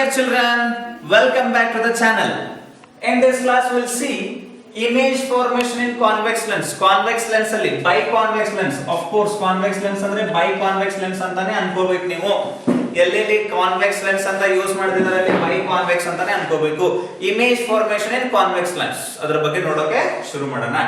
dear children, welcome back to the channel. In this class we'll see image formation in convex lens. Convex lens ಅಲ್ಲಿ biconvex lens. Of course convex lens ಅಂದ್ರೆ biconvex lens ಅಂತಾನೆ ಅನ್ಕೋಬೇಕು ನೀವು. ಎಲ್ಲೆಲ್ಲಿ convex lens ಅಂತ use ಮಾಡ್ತಿದ್ದಾರೆ ಅಲ್ಲಿ biconvex ಅಂತಾನೆ ಅನ್ಕೋಬೇಕು. Image formation in convex lens. ಅದರ ಬಗ್ಗೆ ನೋಡೋಕೆ ಶುರು ಮಾಡೋಣ.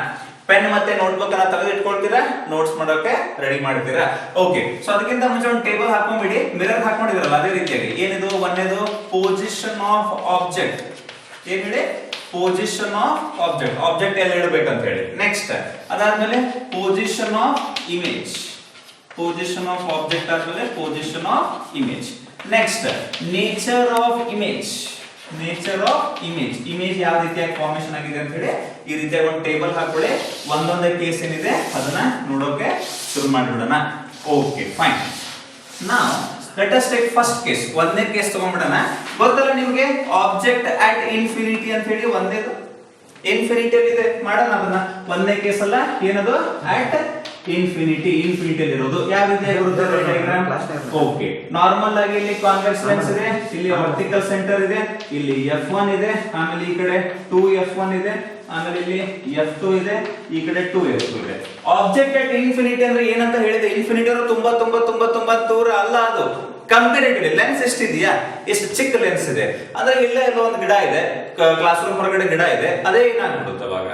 ಪೆನ್ ಮತ್ತೆ ನೋಟ್ಬುಕ್ ಅನ್ನ ತೆಗೆದು ಇಟ್ಕೊಳ್ತೀರಾ, ನೋಟ್ಸ್ ಮಾಡೋಕೆ ರೆಡಿ ಮಾಡ್ತೀರಾ. ಓಕೆ, ಸೊ ಅದಕ್ಕಿಂತ ಮುಂಚೆ ಒಂದು ಟೇಬಲ್ ಹಾಕೊಂಡ್ಬಿಡಿ. ಮಿರರ್ ಹಾಕೊಂಡಿದ್ರಲ್ಲ ಅದೇ ರೀತಿಯಾಗಿ ಏನಿದು ಒಂದೇದು ಪೊಸಿಷನ್ ಆಫ್ ಆಬ್ಜೆಕ್ಟ್. ಏನ್ ಹೇಳಿ? Position of object. ಆಬ್ಜೆಕ್ಟ್ ಎಲ್ಲಿ ಇಡಬೇಕಂತ ಹೇಳಿ. ನೆಕ್ಸ್ಟ್ ಅದಾದ್ಮೇಲೆ position of image. Position of object ಆದ್ಮೇಲೆ position of image. Next nature of image. Nature of image. Image ಯಾವ ರೀತಿಯಾಗಿ ಫಾರ್ಮೇಶನ್ ಆಗಿದೆ ಅಂತ ಹೇಳಿ ಈ ರೀತಿಯಾಗಿ ಒಂದು ಟೇಬಲ್ ಹಾಕೊಳ್ಳಿ. ಒಂದೊಂದೇ ಕೇಸ್ ಏನಿದೆ ಅದನ್ನ ನೋಡೋಕೆ ಶುರು ಮಾಡಿಬಿಡೋಣ. Okay fine. ನಾವು let us take first case. ಒಂದನೇ ಕೇಸ್ ತಗೊಂಡ್ಬಿಡೋಣ. ಗೊತ್ತಲ್ಲ ನಿಮಗೆ ಆಬ್ಜೆಕ್ಟ್ ಅಟ್ ಇನ್ಫಿನಿಟಿ ಅಂತ ಹೇಳಿ ಒಂದೇದು ಇನ್ಫಿನಿಟಿ ಅಲ್ಲಿ ಇದೆ. ಮಾಡೋಣ ಅದನ್ನ. ಒಂದನೇ ಕೇಸ್ ಅಲ್ಲ, ಏನದು ಅಟ್ ಇನ್ಫಿನಿಟಿ. ಇನ್ಫಿನಿಟಿ ಅಲ್ಲಿ ಇರೋದು ಯಾವ ರೀತಿಯಾಗಿ ಇರುತ್ತೆ ಡಯಾಗ್ರಾಮ್? ಓಕೆ, ನಾರ್ಮಲ್ ಆಗಿ ಇಲ್ಲಿ ಕಾನ್ವೆಕ್ಸ್ ಲೆನ್ಸ್ ಇದೆ, ಇಲ್ಲಿ ವರ್ಟಿಕಲ್ ಸೆಂಟರ್ ಇದೆ, ಇಲ್ಲಿ F1 ಇದೆ, ಆಮೇಲೆ ಈ ಕಡೆ 2F1 ಇದೆ, ಆಮೇಲೆ ಇಲ್ಲಿ F2 ಇದೆ, ಈ ಕಡೆ 2F2 ಇದೆ. ಆಬ್ಜೆಕ್ಟ್ ಅಟ್ ಇನ್ಫಿನಿಟಿ ಅಂದ್ರೆ ಏನಂತ ಹೇಳಿದೆ? ಇನ್ಫಿನಿಟಿ ಅಂದ್ರೆ ತುಂಬಾ ತುಂಬಾ ತುಂಬಾ ತುಂಬಾ ದೂರ ಅಲ್ಲ. ಅದು ಕಂಪೇರಿಟಿವ್ಲಿ ಲೆನ್ಸ್ ಎಷ್ಟಿದೆಯಾ, ಎಷ್ಟು ಚಿಕ್ಕ ಲೆನ್ಸ್ ಇದೆ ಅಂದ್ರೆ ಇಲ್ಲೇ ಎಲ್ಲೋ ಒಂದು ಗಿಡ ಇದೆ, ಕ್ಲಾಸ್ ರೂಮ್ ಹೊರಗಡೆ ಗಿಡ ಇದೆ, ಅದೇ ಏನಾಗ್ಬಿಡುತ್ತೆ ಅವಾಗ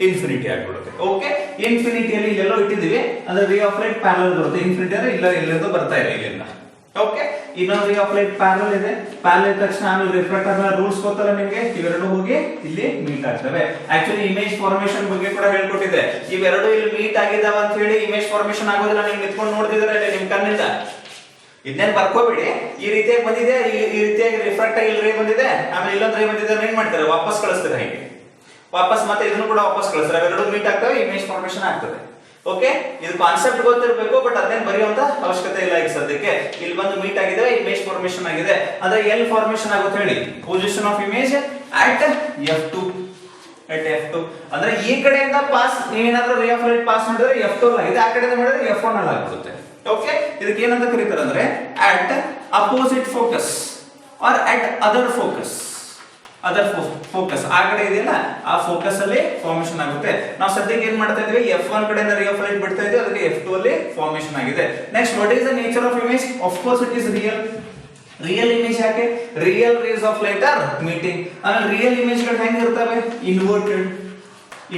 ಇನ್ಫಿನಿಟಿ ಆಗ್ಬಿಡುತ್ತೆ. ಓಕೆ, ಇನ್ಫಿನಿಟಿಯಲ್ಲಿ ಇಲ್ಲೆಲ್ಲೋ ಇಟ್ಟಿದೀವಿ ಅಂದ್ರೆ ರೇ ಆಫ್ ಲೈಟ್ ಪ್ಯಾರಲಲ್ ಬರುತ್ತೆ. ಇನ್ಫಿನಿಟಿ ಅಂದ್ರೆ ಇಲ್ಲ ಇಲ್ಲಿಂದ ಬರ್ತಾ ಇದೆ ಇಲ್ಲಿಂದ. ಓಕೆ, ಇನ್ನೊಂದು ರೇ ಆಫ್ ಲೈಟ್ ಪ್ಯಾರಲಲ್ ಇದೆ. ಪ್ಯಾರಲಲ್ ತಕ್ಷಣ ಆಮೇಲೆ ರಿಫ್ಲೆಕ್ಟರ್ ನ ರೂಲ್ಸ್ ಗೊತ್ತಲ್ಲ ನಿಮಗೆ, ಇವೆರಡು ಹೋಗಿ ಇಲ್ಲಿ ಮೀಟ್ ಆಗ್ತವೆ. ಆಕ್ಚುಲಿ ಇಮೇಜ್ ಫಾರ್ಮೇಶನ್ ಬಗ್ಗೆ ಕೂಡ ಹೇಳ್ಕೊಟ್ಟಿದೆ. ಇವೆರಡು ಇಲ್ಲಿ ಮೀಟ್ ಆಗಿದಾವ ಅಂತ ಹೇಳಿ ಇಮೇಜ್ ಫಾರ್ಮೇಶನ್ ಆಗೋದಿಲ್ಲ. ನೀವು ನಿಂತ್ಕೊಂಡು ನೋಡ್ತಿದ್ರೆ ಇಲ್ಲಿ ನಿಮ್ ಕಣ್ಣಿಂದ ಇದನ್ನೇನು ಬರ್ಕೋಬೇಡಿ. ಈ ರೀತಿಯಾಗಿ ಬಂದಿದೆ, ಈ ರೀತಿಯಾಗಿ ರಿಫ್ರಾಕ್ಟ್ ಆಗಿ ಇಲ್ಲಿ ರೇ ಬಂದಿದೆ, ಆಮೇಲೆ ಇಲ್ಲೊಂದು ರೇ ಬಂದಿದೆ, ಏನ್ ಮಾಡ್ತಾರೆ ವಾಪಸ್ ಕಳಿಸ್ತಾರೆ. ಹೀಗೆ ವಾಪಸ್ ಮತ್ತೆ ಇದನ್ನು ಕೂಡ ವಾಪಸ್ ಕಳಿಸ್ತಾರೆ. ಅವೆರಡು ಮೀಟ್ ಆಗ್ತವೆ, ಇಮೇಜ್ ಫಾರ್ಮೇಶನ್ ಆಗ್ತದೆ. ಓಕೆ, ಇದು ಕಾನ್ಸೆಪ್ಟ್ ಗೊತ್ತಿರಬೇಕು, ಬಟ್ ಅದನ್ನೇನು ಬರೆಯುವಂತ ಅವಶ್ಯಕತೆ ಇಲ್ಲ ಈಗ ಸದ್ಯಕ್ಕೆ. ಇಲ್ಲಿ ಬಂದು ಮೀಟ್ ಆಗಿದೆ, ಇಮೇಜ್ ಫಾರ್ಮೇಶನ್ ಆಗಿದೆ. ಅಂದ್ರೆ ಎಲ್ಲಿ ಫಾರ್ಮೇಶನ್ ಆಗುತ್ತೆ ಹೇಳಿ? Position of image at F2. At F2 ಅಂದ್ರೆ ಈ ಕಡೆಯಿಂದ ಪಾಸ್, ನೀವೇನಾದ್ರೂ ರೇ ಆಫ್ ಲೈಟ್ ಪಾಸ್ ಮಾಡಿದ್ರೆ F2 ಆಗಿದೆ, ಆ ಕಡೆಯಿಂದ ಮಾಡಿದ್ರೆ F1 ಅಲ್ಲಿ ಆಗುತ್ತೆ. ಓಕೆ, ಇದಕ್ಕೆ ಏನಂತ ಕರೀತಾರೆ ಅಂದ್ರೆ at opposite focus or at other focus. Other focus ಆ ಕಡೆ ಇದೆಯಲ್ಲ, ಆ ಫೋಕಸ್ ಅಲ್ಲಿ ಫಾರ್ಮೇಶನ್ ಆಗುತ್ತೆ. ನಾವು ಸದ್ಯಕ್ಕೆ ಏನ್ ಮಾಡ್ತಾ ಇದೀವಿ? F1 ಕಡೆಯಿಂದ ರೇ ಆಫ್ ಲೈಟ್ ಬಿಡ್ತಾ ಇದೀವಿ, ಅದಕ್ಕೆ F2 ಅಲ್ಲಿ ಫಾರ್ಮೇಶನ್ ಆಗಿದೆ. Next what is the nature of image? Of course it is real. Real image ಯಾಕೆ? Real rays of light are meeting. ಆಮೇಲೆ ರಿಯಲ್ ಇಮೇಜ್ ಗಳು ಹೆಂಗಿರ್ತವೆ? ಇನ್ವರ್ಟೆಡ್.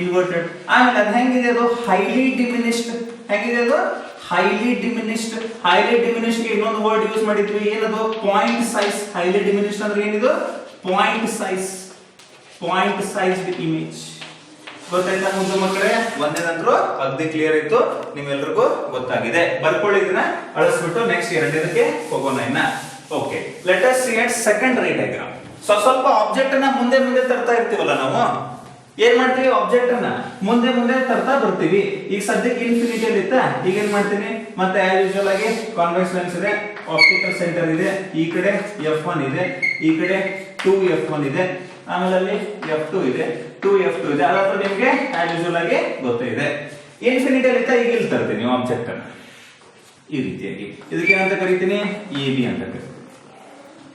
ಇನ್ವರ್ಟೆಡ್. ಆಮೇಲೆ ಅದು ಹೆಂಗಿದೆ? ಅದು ಹೈಲಿ ಡಿಮಿನಿಶ್ಡ್. ಹೆಂಗಿದೆ ಅದು? Highly diminished. ಹೈಲಿ ಡಿಮಿನಿಶ್ಡ್ ಗೆ ಇನ್ನೊಂದು ವರ್ಡ್ ಯೂಸ್ ಮಾಡಿದ್ವಿ, ಏನದು? Point size. ಹೈಲಿ ಡಿಮಿನಿಶ್ಡ್ ಅಂದ್ರೆ ಏನಿದು? Point size. Point sized image. ಗೊತ್ತಾಯ್ತಾ ಮುಂದೆ ಮಕ್ಕಳೇ? ಒಂದೇನಂದ್ರು ಅಗ್ದಿ ಕ್ಲಿಯರ್ ಇತ್ತು, ನಿಮ್ಮೆಲ್ರಿಗೂ ಗೊತ್ತಾಗಿದೆ. ಬರ್ಕೊಳ್ಳಿ, ಇದನ್ನ ಅಳಿಸ್ಬಿಟ್ಟು ನೆಕ್ಸ್ಟ್ ಎರಡನೇದಕ್ಕೆ ಹೋಗೋಣ ಇನ್ನ. Okay, let us see at second ray diagram. ಸ್ವಲ್ಪ ಆಬ್ಜೆಕ್ಟ್ ಅನ್ನ ಮುಂದೆ ಮುಂದೆ ತರ್ತಾ ಇರ್ತೀವಲ್ಲ ನಾವು, ಏನ್ ಮಾಡ್ತೀವಿ? ಆಬ್ಜೆಕ್ಟ್ ಅನ್ನ ಮುಂದೆ ಮುಂದೆ ತರ್ತಾ ಬರ್ತೀವಿ. ಈಗ ಸದ್ಯಕ್ಕೆ ಇನ್ಫಿನಿಟಿ ಅಲ್ಲಿ ಇತ್ತ, ಈಗ ಏನ್ ಮಾಡ್ತೀನಿ? ಮತ್ತೆ ಆಸ್ ಯೂಶುವಲ್ ಆಗಿ ಕಾನ್ವೆಕ್ಸ್ ಲೆನ್ಸ್ ಇದೆ, ಆಪ್ಟಿಕಲ್ ಸೆಂಟರ್ ಇದೆ, ಈ ಕಡೆ F1 ಇದೆ, ಈ ಕಡೆ 2F1 ಇದೆ, ಆಮೇಲೆ ಅಲ್ಲಿ F2 ಇದೆ, 2F2 ಇದೆ. ಅದಾದ್ರೂ ನಿಮ್ಗೆ ಆಸ್ ಯೂಶುವಲ್ ಆಗಿ ಗೊತ್ತೇ ಇದೆ. ಇನ್ಫಿನಿಟಿ ಅಲ್ಲಿ ಇತ್ತ, ಈಗ ಇಲ್ಲಿ ತರ್ತೀನಿ ಆಬ್ಜೆಕ್ಟ್ ಅನ್ನ ಈ ರೀತಿಯಾಗಿ. ಇದಕ್ಕೆ ಏನಂತ ಕರಿತೀನಿ? AB ಅಂತ ಕರಿತೀನಿ.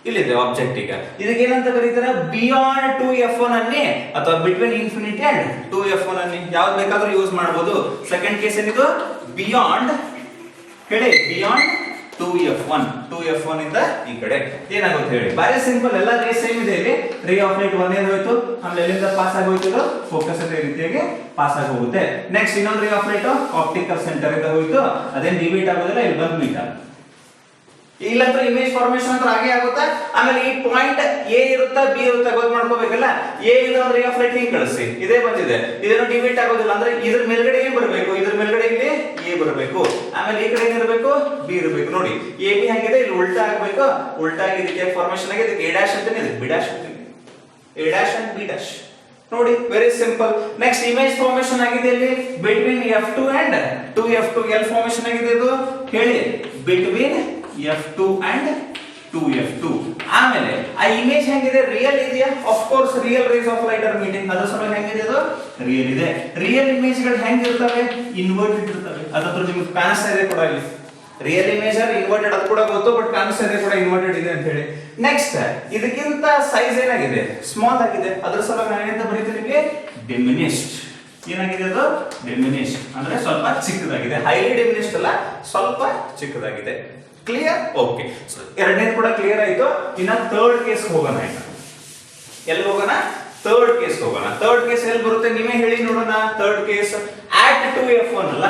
ಇಲ್ಲಿದೆ ಆಬ್ಜೆಕ್ಟ್. ಈಗ ಇದಕ್ಕೆ ಏನಂತ ಕರೀತಾರೆ? ಬಿಯಾಂಡ್ 2F1 ಅನ್ನಿ ಅಥವಾ ಬಿಟ್ವೀನ್ ಇನ್ಫಿನಿಟಿ ಅಂಡ್ 2F1 ಅನ್ನಿ, ಯಾವ್ದು ಬೇಕಾದ್ರೂ ಯೂಸ್ ಮಾಡಬಹುದು. ಸೆಕೆಂಡ್ ಕೇಸ್ ಏನಿದು? ಬಿಯಾಂಡ್. ಹೇಳಿ, ಬಿಯಾಂಡ್ 2F1. 2F1 ಇಂದ ಈ ಕಡೆ ಏನಾಗುತ್ತೆ ಹೇಳಿ? ಬಾರಿ ಸಿಂಪಲ್, ಎಲ್ಲ ರೇ ಸೇಮ್ ಇದೆ. ಇಲ್ಲಿ ರೇ ಆಫ್ ಲೈಟ್ ಒಂದೇದು ಹೋಯ್ತು, ಆಮೇಲೆ ಎಲ್ಲಿಂದ ಪಾಸ್ ಆಗೋಯ್ತು? ಫೋಕಸ್ ಅದೇ ರೀತಿಯಾಗಿ ಪಾಸ್ ಆಗಿ ಹೋಗುತ್ತೆ. ನೆಕ್ಸ್ಟ್ ಇನ್ನೊಂದು ray of light optical centre ಇಂದ ಹೋಯ್ತು, ಅದೇನ್ ಡಿವೈಡ್ ಆಗೋದಿಲ್ಲ, ಇಲ್ಲಿ ಬಂದು ಮೀಟ್ ಆಗುತ್ತೆ. ಇಲ್ಲಂದ್ರೆ ಇಮೇಜ್ ಫಾರ್ಮೇಶನ್ ಅಂತ ಹಾಗೆ ಆಗುತ್ತೆ. ಆಮೇಲೆ ಈ ಪಾಯಿಂಟ್ A ಇರುತ್ತಾ B ಇರುತ್ತಾ ಗೊತ್ತು ಮಾಡ್ಕೋಬೇಕಲ್ಲ. A ಇಂದ ರೇ ಆಫ್ ಲೈಟ್ ಹಿಂಗ್ ಕಳಿಸಿ, ಇದೇ ಬಂದಿದೆ, ಇದನ್ನು ಡಿವೈಡ್ ಆಗೋದಿಲ್ಲ ಅಂದ್ರೆ ಇದ್ರ ಮೇಲ್ಗಡೆ ಏನ್ ಬರಬೇಕು? ಇದ್ರ ಮೇಲ್ಗಡೆ ಇಲ್ಲಿ A ಬರಬೇಕು, ಆಮೇಲೆ ಈ ಕಡೆ ಏನಿರಬೇಕು? B ಇರಬೇಕು. ನೋಡಿ AB ಹೆಂಗಿದೆ? ಇಲ್ಲಿ ಉಲ್ಟಾ ಆಗಬೇಕು. ಉಲ್ಟಾ ಆಗಿ ಇದಕ್ಕೆ ಫಾರ್ಮೇಶನ್ ಆಗಿ ಇದಕ್ಕೆ A' ಅಂತಾನೆ, ಇದಕ್ಕೆ B' ಅಂತಾನೆ. A' and B'. ನೋಡಿ, very simple. Next image formation ಆಗಿದೆ ಇಲ್ಲಿ between F2 and 2F2. L formation ಆಗಿದೆ ಇದು ಹೇಳಿ? Between F2 and 2F2. ಆಮೇಲೆ ಆ ಇಮೇಜ್ ಹೆಂಗಿದೆ? ರಿಯಲ್ ಇದೆಯಾ? Of course real rays of light are meeting. ಅದರ ಸಲುವಾಗಿ ಹೆಂಗಿದೆ? ಅದು ರಿಯಲ್ ಇದೆ. ರಿಯಲ್ ಇಮೇಜ್ ಗಳು ಹೆಂಗಿರ್ತವೆ? ಇನ್ವರ್ಟೆಡ್ ಇರ್ತವೆ. ಅದತ್ರ ನಿಮಗೆ ಕಾಣಿಸ್ತಾ ಇದೆ ಕೂಡ ಇಲ್ಲಿ. ರಿಯಲ್ ಇಮೇಜ್ ಆರ್ ಇನ್ವರ್ಟೆಡ್ ಅದು ಕೂಡ ಗೊತ್ತು, ಬಟ್ ಕಾಣಿಸ್ತಾ ಇದೆ ಕೂಡ ಇನ್ವರ್ಟೆಡ್ ಇದೆ ಅಂತ ಹೇಳಿ. ನೆಕ್ಸ್ಟ್ ಇದಕ್ಕಿಂತ ಸೈಜ್ ಏನಾಗಿದೆ, ಸ್ಮಾಲ್ ಆಗಿದೆ, ಅದ್ರ ಸಲುವಾಗಿ ನಾನು ಏನಂತ ಬರೀತೀನಿ ನಿಮಗೆ, ಡಿಮಿನಿಶ್ಡ್. ಏನಾಗಿದೆ ಅದು, ಡಿಮಿನಿಶ್ಡ್ ಅಂದ್ರೆ ಸ್ವಲ್ಪ ಚಿಕ್ಕದಾಗಿದೆ. ಹೈಲಿ ಡಿಮಿನಿಶ್ಡ್ ಅಲ್ಲ, ಸ್ವಲ್ಪ ಚಿಕ್ಕದಾಗಿದೆ. ಕ್ಲಿಯರ್? ಓಕೆ. ಸೊ ಎರಡನೇದು ಕೂಡ ಕ್ಲಿಯರ್ ಆಯ್ತು. ಇನ್ನ ಥರ್ಡ್ ಕೇಸ್ ಹೋಗೋಣ. ಎಲ್ಲಿ ಹೋಗೋಣ? ಥರ್ಡ್ ಕೇಸ್ ಹೋಗೋಣ. ಥರ್ಡ್ ಕೇಸ್ ಎಲ್ಲಿ ಬರುತ್ತೆ ನೀವೇ ಹೇಳಿ ನೋಡೋಣ. ಥರ್ಡ್ ಕೇಸ್ at 2f1 ಅಲ್ಲ,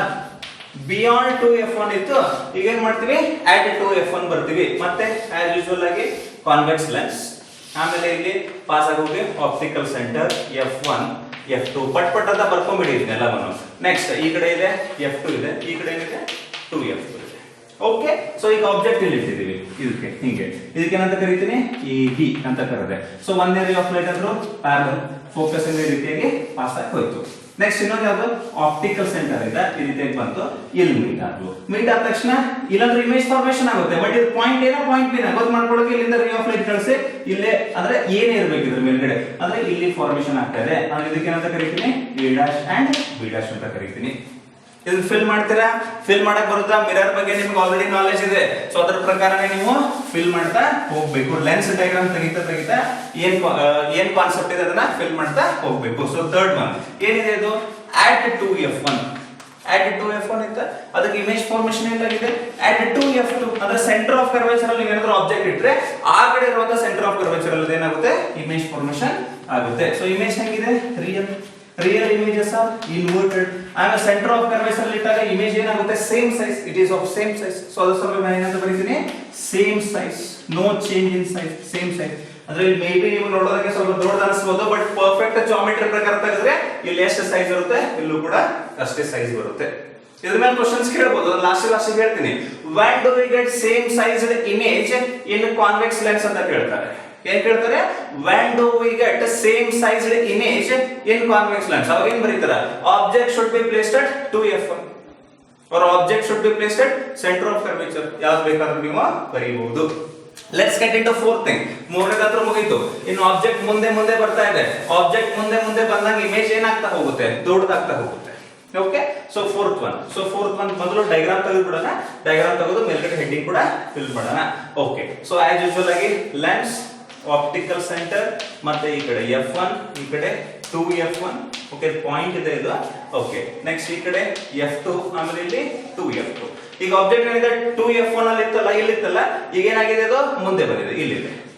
ಬಿಯಾಂಡ್ 2f1 ಇತ್ತು. ಈಗ ಏನ್ ಮಾಡ್ತೀವಿ, at 2f1 ಬರ್ತೀವಿ. ಮತ್ತೆ ಆಸ್ ಯೂಶುವಲ್ ಆಗಿ ಕಾನ್ವೆಕ್ಸ್ ಲೆನ್ಸ್, ಆಮೇಲೆ ಇಲ್ಲಿ pass ಆಗೋಗಿ optical centre f1 f2 ಪಟ್ ಪಟ್ ಅಂತ ಬರ್ಕೊಂಡ್ಬಿಡಿ ಇದನ್ನೆಲ್ಲವನ್ನು. ನೆಕ್ಸ್ಟ್ ಈ ಕಡೆ ಇದೆ f2 ಇದೆ, ಈ ಕಡೆ ಏನಿದೆ 2f2 ಇದೆ. ಓಕೆ. ಸೊ ಈಗ ಆಬ್ಜೆಕ್ಟ್ ಇಲ್ಲಿ ಇಟ್ಟಿದ್ದೀವಿ, ಇದಕ್ಕೆ ಹಿಂಗೆ, ಇದಕ್ಕೆ ಏನಂತ ಕರಿತೀನಿ, AB ಅಂತ ಕರೆದೆ. ಸೊ ಒಂದೇ ರೇ ಆಫ್ ಲೈಟ್ ಅಂದ್ರು ಪ್ಯಾರಲಲ್ ಫೋಕಸ್ ಇಂದ ಈ ರೀತಿಯಾಗಿ ಪಾಸ್ ಆಗಿ ಹೋಯ್ತು. ನೆಕ್ಸ್ಟ್ ಇನ್ನೊಂದು ಯಾವುದು, ಆಪ್ಟಿಕಲ್ ಸೆಂಟರ್ ಇಂದ ಈ ರೀತಿಯಾಗಿ ಬಂತು, ಇಲ್ಲಿ ಮೀಟ್ ಆದ್ವು. ಮೀಟ್ ಆದ ತಕ್ಷಣ ಇಲ್ಲಂದ್ರೆ ಇಮೇಜ್ ಫಾರ್ಮೇಶನ್ ಆಗುತ್ತೆ. ಬಟ್ ಇದು ಪಾಯಿಂಟ್ ಏನೋ ಪಾಯಿಂಟ್ ಬಿ ಗೊತ್ತು ಮಾಡ್ಕೊಳ್ಳೋಕೆ ಇಲ್ಲಿಂದ ರೇ ಆಫ್ ಲೈಟ್ ಕಳಿಸಿ ಇಲ್ಲೇ ಅಂದ್ರೆ ಏನೇ ಇರಬೇಕು ಇದ್ರ ಮೇಲ್ಗಡೆ, ಅಂದ್ರೆ ಇಲ್ಲಿ ಫಾರ್ಮೇಶನ್ ಆಗ್ತಾ ಇದೆ. ನಾನು ಇದಕ್ಕೆ ಏನಂತ ಕರಿತೀನಿ, A' ಅಂಡ್ B' ಅಂತ ಕರಿತೀನಿ. ಇದನ್ನ ಫಿಲ್ ಮಾಡ್ತೀರಾ? ಫಿಲ್ ಮಾಡಕ್ ಬರುತ್ತಾ? ಮಿರರ್ ಬಗ್ಗೆ ನಿಮ್ಗೆ ಆಲ್ರೆಡಿ ನಾಲೆಜ್ ಇದೆ. ಸೊ ಅದರ ಪ್ರಕಾರನೇ ನೀವು ಫಿಲ್ ಮಾಡ್ತಾ ಹೋಗ್ಬೇಕು. ಲೆನ್ಸ್ ಡಯಾಗ್ರಾಮ್ ತೆಗಿತಾ ಏನ್ ಕಾನ್ಸೆಪ್ಟ್ ಇದೆ ಅದನ್ನ ಫಿಲ್ ಮಾಡ್ತಾ ಹೋಗ್ಬೇಕು. ಸೊ ಥರ್ಡ್ ಒನ್ ಏನಿದೆ, ಇದು at 2f1. at 2f1 ಇತ್ತ, ಅದಕ್ಕೆ ಇಮೇಜ್ ಫಾರ್ಮೇಶನ್ ಏನಾಗಿದೆ, at 2f2 ಅಂದ್ರೆ ಸೆಂಟರ್ ಆಫ್ ಕರ್ವೇಚರ್ ಅಲ್ಲಿ ಏನಾದ್ರು ಆಬ್ಜೆಕ್ಟ್ ಇಟ್ರೆ ಆ ಕಡೆ ಇರುವಂತ ಸೆಂಟರ್ ಆಫ್ ಕರ್ವೇಚರ್ ಅಲ್ಲಿ ಏನಾಗುತ್ತೆ, ಇಮೇಜ್ ಫಾರ್ಮೇಶನ್ ಆಗುತ್ತೆ. ಸೊ ಇಮೇಜ್ ಹೆಂಗಿದೆ, ರಿಯಲ್ ಇಮೇಜಸ್ ಆರ್ ಇನ್ವರ್ಟೆಡ್. ಆಮೇಲೆ ಸೆಂಟರ್ ಆಫ್ ಕರ್ವೇಚರ್ ಅಲ್ಲಿ ಇಟ್ಟಾಗ ಇಮೇಜ್ ಏನಾಗುತ್ತೆ, same size, it is of same size. So ಅದರ ಸಲುವಾಗಿ ನಾನು ಏನಂತ ಬರೀತೀನಿ, same size, no change in size, same size. ಅಂದ್ರೆ ಇಲ್ಲಿ ಮೇ ಬಿ ನೀವು ನೋಡೋದಕ್ಕೆ ಸ್ವಲ್ಪ ದೊಡ್ಡದು ಅನಿಸಬಹುದು, ಬಟ್ ಪರ್ಫೆಕ್ಟ್ ಜಾಮೆಟ್ರಿ ಪ್ರಕಾರ ತೆಗೆದ್ರೆ ಇಲ್ಲಿ ಎಷ್ಟು ಸೈಜ್ ಇರುತ್ತೆ, ಇಲ್ಲೂ ಕೂಡ ಅಷ್ಟೇ ಸೈಜ್ ಬರುತ್ತೆ. ಇದ್ರ ಮೇಲೆ ಕ್ವಶನ್ಸ್ ಕೇಳಬಹುದು, ಲಾಸ್ಟ್ ಹೇಳ್ತೀನಿ. when do we get same sized image in convex lens ಅಂತ ಕೇಳ್ತಾರೆ. ಏನ್ ಕೇಳ್ತಾರೆ, when do we get same sized image in convex lens? ಅವಾಗ ಏನ್ ಬರೀತಾರ, object should be placed at 2f1 or object should be placed at center of curvature. ಯಾವ್ದು ಬೇಕಾದ್ರೂ ನೀವು ಬರೀಬಹುದು. Let's get into fourth thing. ಮೂರನೇದಾದ್ರೂ ಮುಗೀತು. ಇನ್ನು ಆಬ್ಜೆಕ್ಟ್ ಮುಂದೆ ಬರ್ತಾ ಇದೆ. ಆಬ್ಜೆಕ್ಟ್ ಮುಂದೆ ಬಂದಾಗ ಇಮೇಜ್ ಏನಾಗ್ತಾ ಹೋಗುತ್ತೆ, ದೊಡ್ಡದಾಗ್ತಾ ಹೋಗುತ್ತೆ. ಓಕೆ. ಸೊ ಫೋರ್ತ್ ಒನ್ ಮೊದಲು ಡಯಾಗ್ರಾಮ್ ತೆಗೆದು ಬಿಡೋಣ. ಡಯಾಗ್ರಾಮ್ ತೆಗೆದು ಮೇಲ್ಗಡೆ ಹೆಡ್ಡಿಂಗ್ ಕೂಡ ಫಿಲ್ ಮಾಡೋಣ. ಓಕೆ. ಸೊ ಆಸ್ ಯೂಶುವಲ್ ಆಗಿ ಲೆನ್ಸ್, ಆಪ್ಟಿಕಲ್ ಸೆಂಟರ್, ಮತ್ತೆ ಈ ಕಡೆ f1, ಈ ಕಡೆ 2f1. ಓಕೆ, ಪಾಯಿಂಟ್ ಇದೆ ಇದು. ಓಕೆ. ನೆಕ್ಸ್ಟ್ ಈ ಕಡೆ f2, ಆಮೇಲೆ ಇಲ್ಲಿ 2f2. ಈಗ ಆಬ್ಜೆಕ್ಟ್ ಏನಿದೆ 2f1 ಅಲ್ಲಿ ಇತ್ತಲ್ಲ, ಇಲ್ಲಿತ್ತಲ್ಲ, ಈಗ ಏನಾಗಿದೆ, ಅದು ಮುಂದೆ ಬಂದಿದೆ,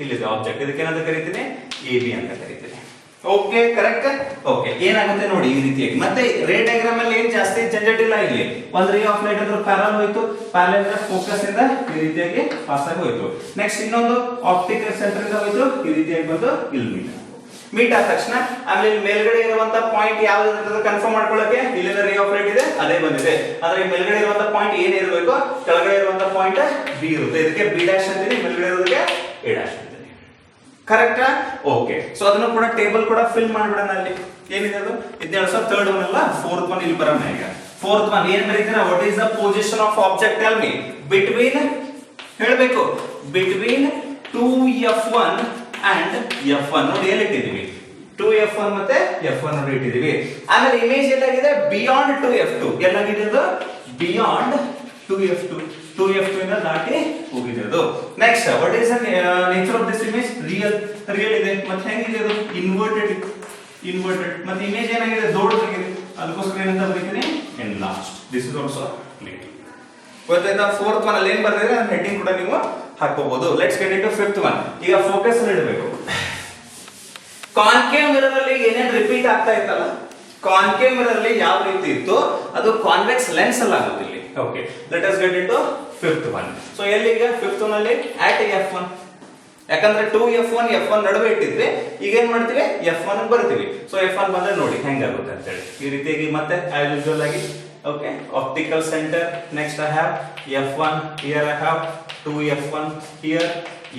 ಇಲ್ಲಿದೆ ಆಬ್ಜೆಕ್ಟ್. ಇದಕ್ಕೆ ಏನಂತ ಕರಿತೀನಿ, AB ಅಂತ ಕರಿತೀನಿ. Okay, correct. ಓಕೆ, ಏನಾಗುತ್ತೆ ನೋಡಿ ಈ ರೀತಿಯಾಗಿ. ಮತ್ತೆ ರೇ ಡಯಾಗ್ರಾಮ್ ಅಲ್ಲಿ ಏನ್ ಜಾಸ್ತಿ ಜಂಜಟ್ ಇಲ್ಲ. ಇಲ್ಲಿ ಒಂದ್ ರೇ ಆಫ್ ಲೈಟ್ ಅಂದ್ರೆ ಪ್ಯಾರಲ್ ಹೋಯ್ತು, ಪ್ಯಾರಲ್ ಅಂದ್ರೆ ಫೋಕಸ್ ಇಂದ ಈ ರೀತಿಯಾಗಿ ಪಾಸ್ ಆಗಿ ಹೋಯ್ತು. ನೆಕ್ಸ್ಟ್ ಇನ್ನೊಂದು ಆಪ್ಟಿಕಲ್ ಸೆಂಟರ್ ಇಂದ ಹೋಯ್ತು, ಈ ರೀತಿಯಾಗಿ ಬಂದು ಇಲ್ಲಿ ಮೀಟ್ ಆದ ತಕ್ಷಣ ಆಮೇಲೆ ಇಲ್ಲಿ ಮೇಲ್ಗಡೆ ಇರುವಂತ ಪಾಯಿಂಟ್ ಯಾವ್ದು ಅಂತ ಕನ್ಫರ್ಮ್ ಮಾಡ್ಕೊಳ್ಳೋಕೆ ಇಲ್ಲಿಂದ ರೇ ಆಫ್ ಲೈಟ್ ಇದೆ, ಅದೇ ಬಂದಿದೆ. ಆದ್ರೆ ಮೇಲ್ಗಡೆ ಇರುವಂತ ಪಾಯಿಂಟ್ ಏನಿರಬೇಕು, ಕೆಳಗಡೆ ಇರುವಂತ ಪಾಯಿಂಟ್ B ಇರುತ್ತೆ. ಇದಕ್ಕೆ B' ಅಂತೀನಿ, ಮೇಲ್ಗಡೆ ಇರೋದಕ್ಕೆ A' ಅಂತೀನಿ. ಕರೆಕ್ಟಾ? ಓಕೆ. ಸೊ ಅದನ್ನು ಕೂಡ ಟೇಬಲ್ ಕೂಡ ಫಿಲ್ ಮಾಡ್ಬಿಡೋಣ. ಅಲ್ಲಿ ಏನಿದೆ ಅದು, ಇದನ್ನ ಸೊ ಥರ್ಡ್ ಒನ್ ಅಲ್ಲ, ಫೋರ್ತ್ ಒನ್ ಇಲ್ಲಿ ಬರೋಣ. ಈಗ ಫೋರ್ತ್ ಒನ್ ಏನ್ ಬರೀತೀರಾ, what is the position of object, tell me. Between ಹೇಳಬೇಕು, ಬಿಟ್ವೀನ್ 2f1 and f1. ನೋಡಿ ಎಲ್ಲಿ ಇಟ್ಟಿದ್ದೀವಿ, 2f1 ಮತ್ತೆ f1 ನೋಡಿ ಇಟ್ಟಿದ್ದೀವಿ. ಆಮೇಲೆ ಇಮೇಜ್ ಎಲ್ಲಾಗಿದೆ, ಬಿಯಾಂಡ್ 2f2. ಎಲ್ಲಾಗಿದೆ ಅದು, ಬಿಯಾಂಡ್ 2f2. 2f2 ಇಂದ ದಾಟಿ ಹೋಗಿದೆ ಅದು. Next what is the nature of this image, real ಇದೆ. ಮತ್ತೆ ಹೆಂಗಿದೆ ಅದು, ಇನ್ವರ್ಟೆಡ್. ಮತ್ತೆ ಇಮೇಜ್ ಏನಾಗಿದೆ, ದೊಡ್ಡದಾಗಿದೆ. ಅದಕ್ಕೋಸ್ಕರ ಏನಂತ ಬರೀತೀನಿ, enlarged. This is also clear. ಗೊತ್ತಾಯ್ತಾ? ಫೋರ್ತ್ ಒನ್ ಅಲ್ಲಿ ಏನ್ ಬರ್ತಿದ್ರೆ ಹೆಡ್ಡಿಂಗ್ ಕೂಡ ನೀವು ಹಾಕೋಬಹುದು. Let's get into fifth one. ಈಗ ಫೋಕಸ್ ಅಲ್ಲಿ ಇಡಬೇಕು. ಕಾನ್ಕೇವ್ ಮಿರರ್ ಅಲ್ಲಿ ಏನೇನ್ ರಿಪೀಟ್ ಆಗ್ತಾ ಇತ್ತಲ್ಲ, ಕಾನ್ಕೇವ್ ಮಿರರ್ ಅಲ್ಲಿ ಯಾವ ರೀತಿ ಇತ್ತು ಅದು ಕಾನ್ವೆಕ್ಸ್ ಲೆನ್ಸ್ ಅಲ್ಲಿ ಆಗುತ್ತೆ ಇಲ್ಲಿ. Okay, let us get into fifth one. So ಎಲ್ಲಿಗೆ ಫಿಫ್ತ್ ಒನ್ ಅಲ್ಲಿ at f1. ಯಾಕಂದ್ರೆ 2f1 f1 ನಡುವೆ ಇಟ್ಟಿದ್ವಿ. ಈಗ ಏನ್ ಮಾಡ್ತೀವಿ, f1 ಅನ್ನು ಬರ್ತೀವಿ. ಸೊ f1 ಬಂದ್ರೆ ನೋಡಿ ಹೆಂಗಾಗುತ್ತೆ ಅಂತ ಹೇಳಿ ಈ ರೀತಿಯಾಗಿ. ಮತ್ತೆ ಆಸ್ ಯೂಶುವಲ್ ಆಗಿ okay, optical center. Next I have f1, here I have 2f1, here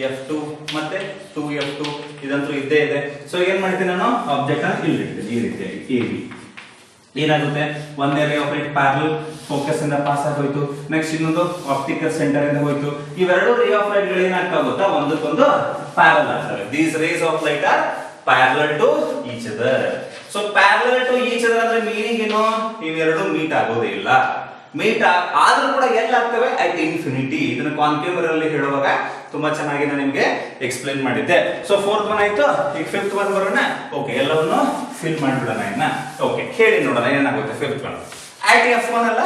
f2 ಮತ್ತೆ 2f2. ಇದಂತೂ ಇದ್ದೇ ಇದೆ. ಸೊ ಏನ್ ಮಾಡ್ತೀನಿ ನಾನು, ಆಬ್ಜೆಕ್ಟ್ ಅನ್ನು ಇಲ್ಲಿ ಇಡ್ತೀನಿ ಈ ರೀತಿಯಾಗಿ. AB ಏನಾಗುತ್ತೆ, ಒಂದೇ ray of light parallel focus ಇಂದ ಪಾಸ್ ಆಗಿ ಹೋಯ್ತು. ನೆಕ್ಸ್ಟ್ ಇನ್ನೊಂದು ಆಪ್ಟಿಕಲ್ ಸೆಂಟರ್ ಇಂದ ಹೋಯ್ತು. ಇವೆರಡು ರೇ ಆಫ್ ಲೈಟ್ ಗಳು ಏನಾಗ್ತಾ ಗೊತ್ತಾ, ಒಂದಕ್ಕೊಂದು ಪ್ಯಾರಲಲ್ ಆಗ್ತವೆ. These rays of light are parallel to each other. So parallel to each other ಅಂದ್ರೆ ಮೀನಿಂಗ್ ಏನು, ಇವೆರಡು ಮೀಟ್ ಆಗೋದೇ ಇಲ್ಲ. ಮೀಟ್ ಆದ್ರೂ ಕೂಡ ಎಲ್ಲಾಗ್ತವೆ ಅಟ್ ಇನ್ಫಿನಿಟಿ. ಇದನ್ನ ಕಾನ್ಕೇವ್ ಮಿರರ್ ಅಲ್ಲಿ ಹೇಳುವಾಗ ತುಂಬಾ ಚೆನ್ನಾಗಿ ನಾನು ನಿಮಗೆ ಎಕ್ಸ್ಪ್ಲೈನ್ ಮಾಡಿದ್ದೆ. ಸೊ ಫೋರ್ತ್ ಒನ್ ಆಯ್ತು, ಈಗ ಫಿಫ್ತ್ ಒನ್ ಬರೋಣ. ಓಕೆ, ಎಲ್ಲವನ್ನು ಫಿಲ್ ಮಾಡಿಬಿಡೋಣ ಇನ್ನ. ಓಕೆ, ಹೇಳಿ ನೋಡೋಣ ಏನಾಗುತ್ತೆ ಫಿಫ್ತ್ ಒನ್. ಅಟ್ F1 ಅಲ್ಲ,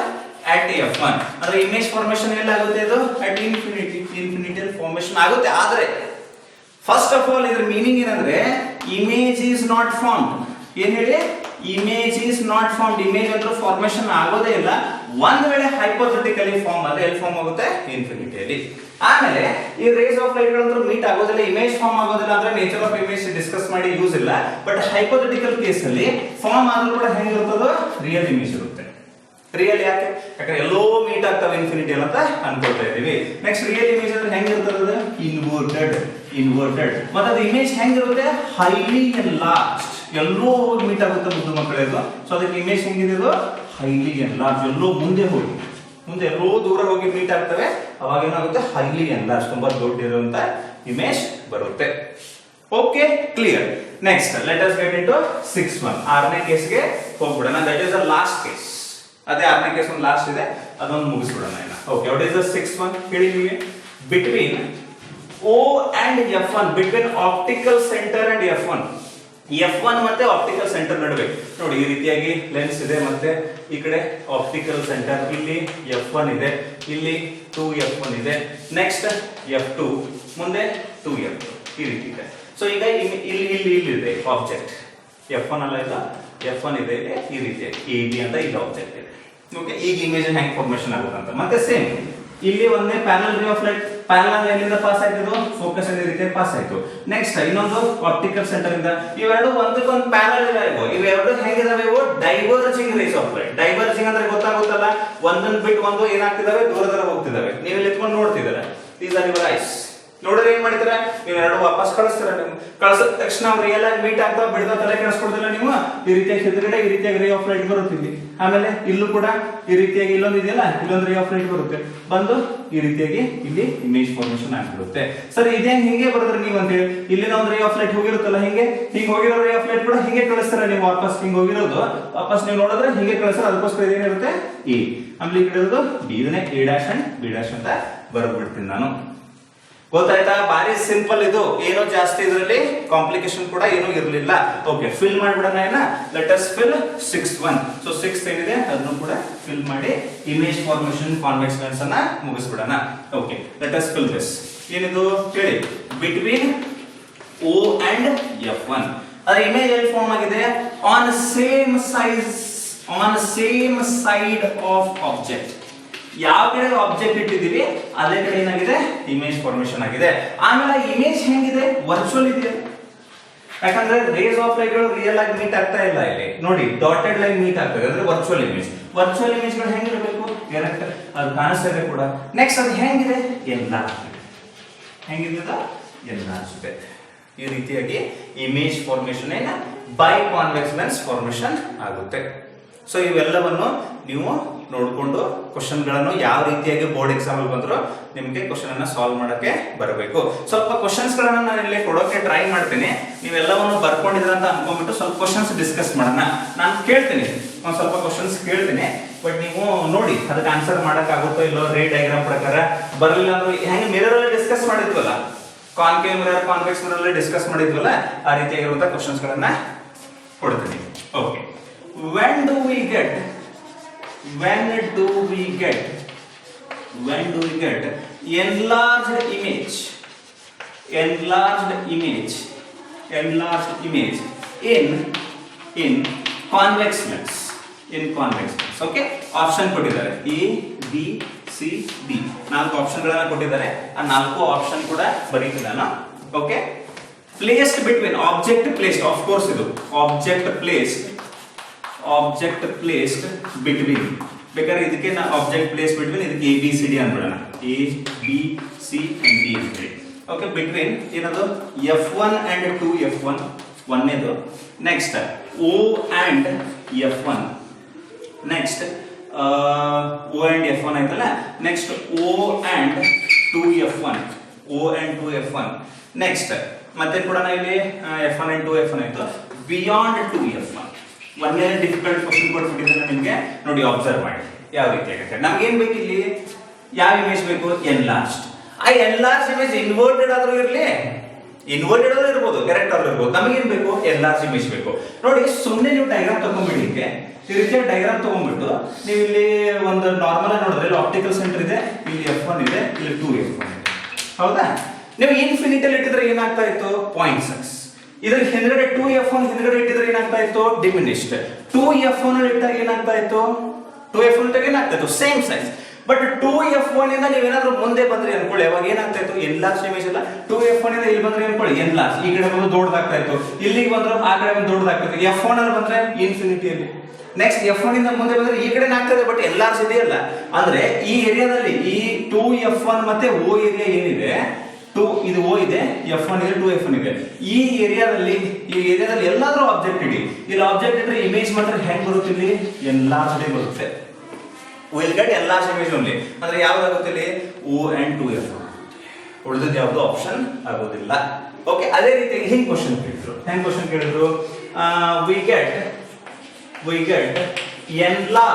ಅಟ್ F1 ಅಂದ್ರೆ ಇಮೇಜ್ ಫಾರ್ಮೇಶನ್ ಎಲ್ಲಾಗುತ್ತೆ? ಇದು ಅಟ್ ಇನ್ಫಿನಿಟಿ, ಇನ್ಫಿನಿಟಿ ಫಾರ್ಮೇಶನ್ ಆಗುತ್ತೆ. ಆದ್ರೆ ಫಸ್ಟ್ ಆಫ್ ಆಲ್ ಇದ್ರ ಮೀನಿಂಗ್ ಏನಂದ್ರೆ ಇಮೇಜ್ ಈಸ್ ನಾಟ್ ಫಾರ್ಮ್ಡ್. ಏನ್ ಹೇಳಿ? Image is not formed. Image ಅಂದ್ರೆ ಫಾರ್ಮೇಶನ್ ಆಗೋದೇ ಇಲ್ಲ. ಒಂದ್ ವೇಳೆ ಹೈಪೋಥೆಟಿಕಲಿ ಫಾರ್ಮ್ ಆದ್ರೆ ಎಲ್ಲಿ ಫಾರ್ಮ್ ಆಗುತ್ತೆ? ಇನ್ಫಿನಿಟಿಯಲ್ಲಿ. ಆಮೇಲೆ ಈ ರೇಸ್ ಆಫ್ ಲೈಟ್ ಗಳಂತೂ ಮೀಟ್ ಆಗೋದಿಲ್ಲ, ಇಮೇಜ್ ಫಾರ್ಮ್ ಆಗೋದಿಲ್ಲ. ಅಂದ್ರೆ ನೇಚರ್ ಆಫ್ ಇಮೇಜ್ ಡಿಸ್ಕಸ್ ಮಾಡಿ ಯೂಸ್ ಇಲ್ಲ. ಬಟ್ ಹೈಪೋಥೆಟಿಕಲ್ ಕೇಸ್ ಅಲ್ಲಿ ಫಾರ್ಮ್ ಆದ್ರೂ ಕೂಡ ಹೆಂಗಿರ್ತದೋ ರಿಯಲ್ ಇಮೇಜ್ ಇರುತ್ತೆ. ರಿಯಲ್ ಯಾಕೆ? ಯಾಕಂದ್ರೆ ಎಲ್ಲೋ ಮೀಟ್ ಆಗ್ತವೆ ಇನ್ಫಿನಿಟಿ ಅಂತ ಅನ್ಕೊಳ್ತಾ ಇದೀವಿ. ನೆಕ್ಸ್ಟ್ ರಿಯಲ್ ಇಮೇಜ್ ಅಂದ್ರೆ ಹೆಂಗಿರ್ತದೆ? Inverted, inverted. ಮತ್ತೆ ಅದು ಇಮೇಜ್ ಹೆಂಗಿರುತ್ತೆ? Highly enlarged. ಎಲ್ಲೋ ಹೋಗಿ ಮೀಟ್ ಆಗುತ್ತೆ ಮುದ್ದು ಮಕ್ಕಳಿದು. ಸೊ ಅದಕ್ಕೆ ಇಮೇಜ್ ಹೆಂಗಿದೆ? ಇದು ಹೈಲಿ ಎನ್ಲಾರ್ಜ್. ಎಲ್ಲೋ ಮುಂದೆ ಹೋಗಿ, ಮುಂದೆ ಎಲ್ಲೋ ದೂರ ಹೋಗಿ ಮೀಟ್ ಆಗ್ತವೆ. ಅವಾಗ ಏನಾಗುತ್ತೆ? ಹೈಲಿ ಎನ್ಲಾರ್ಜ್, ತುಂಬಾ ದೊಡ್ಡಿರುವಂತ ಇಮೇಜ್ ಬರುತ್ತೆ. Okay, clear. Next let us get into 6th one. 6ನೇ ಕೇಸ್ಗೆ ಹೋಗ್ಬಿಡೋಣ. That is the last case. ಅದೇ 6ನೇ ಕೇಸ್ ಒಂದು ಲಾಸ್ಟ್ ಇದೆ, ಅದೊಂದು ಮುಗಿಸ್ಬಿಡೋಣ ಇನ್ನ. Okay, what is the 6th one? ಹೇಳಿ ನಿಮಗೆ. Between O and F1, between optical centre and F1. F1 ಮತ್ತೆ ಆಪ್ಟಿಕಲ್ ಸೆಂಟರ್ ನಡುವೆ ನೋಡಿ ಈ ರೀತಿಯಾಗಿ ಲೆನ್ಸ್ ಇದೆ, ಮತ್ತೆ ಈ ಕಡೆ ಆಪ್ಟಿಕಲ್ ಸೆಂಟರ್. ಇಲ್ಲಿ F1 ಇದೆ, ಇಲ್ಲಿ 2F1 ಇದೆ, ನೆಕ್ಸ್ಟ್ F2, ಮುಂದೆ 2F2 ಈ ರೀತಿ ಇದೆ. ಸೊ ಈಗ ಇಲ್ಲಿ ಇದೆ ಆಬ್ಜೆಕ್ಟ್. F1 ಅಲ್ಲ, ಇಲ್ಲ F1 ಇದೆ ಇಲ್ಲಿ ಈ ರೀತಿಯಾಗಿ AB ಅಂತ ಇಲ್ಲಿ ಆಬ್ಜೆಕ್ಟ್ ಇದೆ. ಓಕೆ, ಈಗ ಇಮೇಜ್ ಹೆಂಗ್ ಫಾರ್ಮೇಶನ್ ಆಗುತ್ತೆ ಅಂತ. ಮತ್ತೆ ಸೇಮ್ ಇಲ್ಲಿ ಒಂದೇ panel ray of light, panel ಎಲ್ಲಿಂದ ಪಾಸ್ ಆಯ್ತು? ಫೋಕಸ್ ಈ ರೀತಿ ಪಾಸ್ ಆಯ್ತು. ನೆಕ್ಸ್ಟ್ ಇನ್ನೊಂದು ಆಪ್ಟಿಕಲ್ ಸೆಂಟರ್ ಇಂದ. ಇವೆರಡು ಒಂದಕ್ಕೊಂದು ಪ್ಯಾನಲ್ ಇದಾವೆ. ಇವೆರಡು ಹೇಗಿದಾವೆ? ಇವು diverging rays of light. Diverging ಅಂದ್ರೆ ಗೊತ್ತಾಗುತ್ತಲ್ಲ, ಒಂದೊಂದು ಬಿಟ್ಟು ಒಂದು ಏನಾಗ್ತಿದಾವೆ? ದೂರ ದೂರ ಹೋಗ್ತಿದಾವೆ. ನೀವು ಇಲ್ಲಿ ಎತ್ಕೊಂಡು ನೋಡ್ತಿದ್ದೀರಾ. These are your eyes. ನೋಡಿದ್ರೆ ಏನ್ ಮಾಡಿದ್ರೆ ನೀವು ಎರಡು ವಾಪಸ್ ಕಳಿಸ್ತೀರ. ನೀವು ಕಳ್ಸಿದ ತಕ್ಷಣ ಅವ್ರು ರಿಯಲ್ ಆಗಿ ಮೀಟ್ ಆಗ್ತಾವ, ಬಿಡ್ದ ತಲೆ ಕೆಡಿಸ್ಕೊಡ್ತಿಲ್ಲ ನೀವು. ಈ ರೀತಿಯಾಗಿ ಎದುರುಗಡೆ ಈ ರೀತಿಯಾಗಿ ರೇ ಆಫ್ ಲೈಟ್ ಬರುತ್ತಿಲ್ಲಿ. ಆಮೇಲೆ ಇಲ್ಲೂ ಕೂಡ ಈ ರೀತಿಯಾಗಿ ಇಲ್ಲೊಂದು ಇದೆಯಲ್ಲ, ಇಲ್ಲೊಂದು ರೇ ಆಫ್ ಲೈಟ್ ಬರುತ್ತೆ, ಬಂದು ಈ ರೀತಿಯಾಗಿ ಇಲ್ಲಿ ಇಮೇಜ್ ಫಾರ್ಮೇಶನ್ ಆಗ್ಬಿಡುತ್ತೆ. ಸರಿ, ಇದೇ ಹಿಂಗೆ ಬರೋದ್ರೆ ನೀವು ಅಂತ ಹೇಳಿ ಇಲ್ಲಿನ ಒಂದು ರೇ ಆಫ್ ಲೈಟ್ ಹೋಗಿರುತ್ತಲ್ಲ, ಹಿಂಗೆ ಹೋಗಿರೋ ರೇ ಆಫ್ ಲೈಟ್ ಕೂಡ ಹಿಂಗೆ ಕಳಿಸ್ತಾರ ನೀವು ವಾಪಸ್. ಹಿಂಗೆ ಹೋಗಿರೋದು ವಾಪಸ್ ನೀವು ನೋಡಿದ್ರೆ ಹಿಂಗೆ ಕಳಿಸ್ತಾರೆ. ಅದಕ್ಕೋಸ್ಕರ ಇದೇನಿರುತ್ತೆ? ಎ. ಆಮೇಲೆ ಈ ಕಡೆ ಇರೋದು ಬಿ. ಇದನ್ನೇ A' ಅಂಡ್ B' ಅಂತ ಬರೆದ್ಬಿಡ್ತೀನಿ ನಾನು. ಗೊತ್ತಾಯ್ತಾ? ಬಾರಿ ಸಿಂಪಲ್ ಇದು, ಏನೋ ಜಾಸ್ತಿ ಇದರಲ್ಲಿ ಕಾಂಪ್ಲಿಕೇಶನ್ ಕೂಡ ಏನೂ ಇರಲಿಲ್ಲ. ಓಕೆ, ಫಿಲ್ ಮಾಡ್ಬಿಡೋಣ ಏನ. Let us fill 6th one. So 6th ಏನಿದೆ ಅದನ್ನು ಕೂಡ ಫಿಲ್ ಮಾಡಿ ಇಮೇಜ್ ಫಾರ್ಮೇಶನ್ ಕಾನ್ವೆಕ್ಸ್ ಲೆನ್ಸ್ ಅನ್ನ ಮುಗಿಸ್ಬಿಡೋಣ. Okay, let us fill this. ಏನಿದು ಹೇಳಿ? ಬಿಟ್ವೀನ್ O and F1 ಅದರ ಇಮೇಜ್ ಎಲ್ಲಿ ಫಾರ್ಮ್ ಆಗಿದೆ? On same side of object. ಯಾವ ಕಡೆ ಆಬ್ಜೆಕ್ಟ್ ಇಟ್ಟಿದ್ದೀವಿ ಅದೇ ಕಡೆ ಏನಾಗಿದೆ? ಇಮೇಜ್ ಫಾರ್ಮೇಶನ್ ಆಗಿದೆ. ಆಮೇಲೆ ಇಮೇಜ್ ಹೆಂಗಿದೆ? ವರ್ಚುವಲ್ ಇದೆ. ಯಾಕಂದ್ರೆ ರೇಸ್ ಆಫ್ ಲೈಟ್ ಗಳು ರಿಯಲ್ ಆಗಿ ಮೀಟ್ ಆಗ್ತಾ ಇಲ್ಲ. ಇಲ್ಲಿ ನೋಡಿ ಡಾಟೆಡ್ ಲೈನ್ ಮೀಟ್ ಆಗ್ತದೆ, ಅಂದ್ರೆ ವರ್ಚುವಲ್ ಇಮೇಜ್. ವರ್ಚುವಲ್ ಇಮೇಜ್ ಗಳು ಹೆಂಗಿರಬೇಕು? ಡೈರೆಕ್ಟ್ ಅದು ಕಾಣಿಸ್ತಾ ಇದೆ ಕೂಡ. ನೆಕ್ಸ್ಟ್ ಅದು ಹೆಂಗಿದೆ? ಎನ್ಲಾರ್ಜ್. ಹೆಂಗಿದೆ? ಎನ್ಲಾರ್ಜ್ ಇದೆ. ಈ ರೀತಿಯಾಗಿ ಇಮೇಜ್ ಫಾರ್ಮೇಶನ್ ಏನ ಬೈ ಕಾನ್ವೆಕ್ಸ್ ಲೆನ್ಸ್ ಫಾರ್ಮೇಶನ್ ಆಗುತ್ತೆ. ಸೊ ಇವೆಲ್ಲವನ್ನು ನೀವು ನೋಡಿಕೊಂಡು ಕ್ವಶನ್ ಗಳನ್ನು ಯಾವ ರೀತಿಯಾಗಿ ಬೋರ್ಡ್ ಎಕ್ಸಾಮ್ ಅಲ್ಲಿ ಬಂದ್ರು ನಿಮಗೆ ಕ್ವಶನ್ ಅನ್ನ ಸಾಲ್ವ್ ಮಾಡಕ್ಕೆ ಬರಬೇಕು. ಸ್ವಲ್ಪ ಕ್ವಶನ್ಸ್ ಗಳನ್ನ ನಾನು ಇಲ್ಲಿ ಕೊಡೋಕೆ ಟ್ರೈ ಮಾಡ್ತೀನಿ. ನೀವೆಲ್ಲವನ್ನು ಬರ್ಕೊಂಡಿದ್ರ ಅಂತ ಅನ್ಕೊಂಡ್ಬಿಟ್ಟು ಸ್ವಲ್ಪ ಕ್ವಶನ್ಸ್ ಡಿಸ್ಕಸ್ ಮಾಡೋಣ. ನಾನು ಕೇಳ್ತೀನಿ, ಒಂದ್ ಸ್ವಲ್ಪ ಕ್ವಶನ್ಸ್ ಕೇಳ್ತೀನಿ, ಬಟ್ ನೀವು ನೋಡಿ ಅದಕ್ಕೆ ಆನ್ಸರ್ ಮಾಡಕ್ ಆಗುತ್ತೋ ಇಲ್ಲೋ. ರೇ ಡಯಾಗ್ರಾಮ್ ಪ್ರಕಾರ ಬರಲಿಲ್ಲ ಅಂದ್ರೆ ಹೆಂಗೆ ಮಿರರ್ ಅಲ್ಲಿ ಡಿಸ್ಕಸ್ ಮಾಡಿದ್ವಲ್ಲ, ಕಾನ್ಕೇವ್ ಮಿರರ್ ಕಾನ್ವೆಕ್ಸ್ ಮಿರರ್ ಅಲ್ಲಿ ಡಿಸ್ಕಸ್ ಮಾಡಿದ್ವಲ್ಲ, ಆ ರೀತಿಯಾಗಿರುವಂತಹ ಕ್ವಶನ್ಸ್ ಗಳನ್ನ ಕೊಡ್ತೀನಿ. Okay, when do we get enlarged image in convex lens? Okay, option ಕೊಟ್ಟಿದ್ದಾರೆ A, B, C, D. 4 option ಗಳನ್ನ ಕೊಟ್ಟಿದ್ದಾರೆ. ಆ 4 ಆಪ್ಷನ್ ಕೂಡ ಬರೀತೀನಿ ನಾನು. Okay, placed between object placed, of course ಇದು object placed between. ಬೇಕಾದ್ರೆ ಇದಕ್ಕೆ ನಾ ಆಬ್ಜೆಕ್ಟ್ ಪ್ಲೇಸ್ ಬಿಟ್ವೀನ್, ಇದಕ್ಕೆ ABCD ಅನ್ಬಿಡೋಣ. ABC and D ಅಂತ ಹೇಳಿ. ಓಕೆ, ಬಿಟ್ವೀನ್ ಏನದು? F1 and 2F1 ಒಂದೇದು. Next O and F1. Next O and F1 ಆಯ್ತಲ್ಲ. Next O and 2F1. Next ಮತ್ತೆ ಕೂಡ ಇಲ್ಲಿ F1 and 2F1 ಆಯ್ತು. ಬಿಯಾಂಡ್ 2F1 ಒಂದೇ ಡಿಫಿಕಲ್ಟ್ ಕ್ವಶನ್ ಕೊಟ್ಬಿಟ್ಟಿದ್ದಾನೆ ನಿಮಗೆ, ನೋಡಿ ಅಬ್ಸರ್ವ್ ಮಾಡಿ. ಯಾವ ರೀತಿ ಆಗುತ್ತೆ? ನಮ್ಗೆ ಏನ್ ಬೇಕು ಇಲ್ಲಿ? ಯಾವ ಇಮೇಜ್ ಬೇಕು? ಎನ್ಲಾರ್ಜ್ಡ್. ಆ ಎನ್ಲಾರ್ಜ್ ಇಮೇಜ್ ಇನ್ವರ್ಟೆಡ್ ಆದ್ರೂ ಇರಲಿ, ಇನ್ವರ್ಟೆಡ್ ಆದ್ರೂ ಇರ್ಬೋದು, ಕರೆಕ್ಟ್ ಆದ್ರೂ ಇರ್ಬೋದು. ನಮಗೇನ್ ಬೇಕು? ಎನ್ಲಾರ್ಜ್ ಇಮೇಜ್ ಬೇಕು. ನೋಡಿ, ಸುಮ್ಮನೆ ನೀವು ಡೈಗ್ರಾಮ್ ತಗೊಂಡ್ಬಿಡಿ. ಈ ರೀತಿಯ ಡೈಗ್ರಾಮ್ ತಗೊಂಡ್ಬಿಟ್ಟು ನೀವು ಇಲ್ಲಿ ಒಂದು ನಾರ್ಮಲ್ ಆಗಿ ನೋಡಿದ್ರೆ ಇಲ್ಲಿ ಆಪ್ಟಿಕಲ್ ಸೆಂಟರ್ ಇದೆ, ಇಲ್ಲಿ F1 ಇದೆ, ಇಲ್ಲಿ 2F1 ಇದೆ. ಹೌದಾ? ನೀವು ಇನ್ಫಿನಿಟಿ ಅಲ್ಲಿ ಇಟ್ಟಿದ್ರೆ ಏನಾಗ್ತಾ ಇತ್ತು? 0.6. ಇದ್ರ ಹಿಂದ್ಗಡೆ 2F1 ಹಿಂದ್ಗಡೆ ಇಟ್ಟಿದ್ರೆ ಏನಾಗ್ತಾ ಇತ್ತು? ಡಿಮಿನಿಶ್ಡ್. 2F1 ಅಲ್ಲಿ ಇಟ್ಟಾಗ ಏನಾಗ್ತಾ ಇತ್ತು? 2F1 ಇಟ್ಟಾಗ ಏನಾಗ್ತಾ ಇತ್ತು? Same size. ಬಟ್ 2F1 ಇಂದ ನೀವೇನಾದ್ರೂ ಮುಂದೆ ಬಂದ್ರೆ ಅನ್ಕೊಳ್ಳಿ, ಅವಾಗ ಏನಾಗ್ತಾ ಇತ್ತು? ಎನ್ಲಾರ್ಜ್ ಇಮೇಜ್ ಅಲ್ಲ. 2F1 ಇಂದ ಇಲ್ಲಿ ಬಂದ್ರೆ ಅನ್ಕೊಳ್ಳಿ ಎನ್ಲಾರ್ಜ್. ಈ ಕಡೆ ಬಂದು ದೊಡ್ಡದಾಗ್ತಾ ಇತ್ತು, ಇಲ್ಲಿಗೆ ಬಂದ್ರೆ ಆ ಕಡೆ ಬಂದು ದೊಡ್ಡದಾಗ್ತಾ ಇತ್ತು. F1 ಅಲ್ಲಿ ಬಂದ್ರೆ ಇನ್ಫಿನಿಟಿಯಲ್ಲಿ. ನೆಕ್ಸ್ಟ್ F1 ಇಂದ ಮುಂದೆ ಬಂದ್ರೆ ಈ ಕಡೆ ಆಗ್ತದೆ, ಬಟ್ ಎನ್ಲಾರ್ಜ್ ಇದೆಯಲ್ಲ. ಅಂದ್ರೆ ಈ ಏರಿಯಾದಲ್ಲಿ ಈ 2F1 ಮತ್ತೆ O ಏರಿಯಾ ಏನಿದೆ, 2 ಇದು O ಇದೆ, F1 ಇದೆ, 2F1 ಇದೆ. ಈ ಏರಿಯಾದಲ್ಲಿ ಎಲ್ಲಾದ್ರೂ ಆಬ್ಜೆಕ್ಟ್ ಇಡಿ. ಇಲ್ಲಿ ಆಬ್ಜೆಕ್ಟ್ ಇಟ್ರೆ ಇಮೇಜ್ ಮಾತ್ರ ಹೆಂಗ್ ಬರುತ್ತೆ? ಇಲ್ಲಿ ಎನ್ಲಾರ್ಜ್ ಬರುತ್ತೆ. Will get enlarge image only. ಅಂದ್ರೆ ಯಾವ್ದಾಗುತ್ತೆ ಇಲ್ಲಿ? O and 2F1. ಉಳಿದದ್ದು ಯಾವ್ದು ಆಪ್ಷನ್ ಆಗೋದಿಲ್ಲ. ಓಕೆ, ಅದೇ ರೀತಿ ಹಿಂಗ್ ಕ್ವಶನ್ ಕೇಳಿದ್ರು. We get enlarge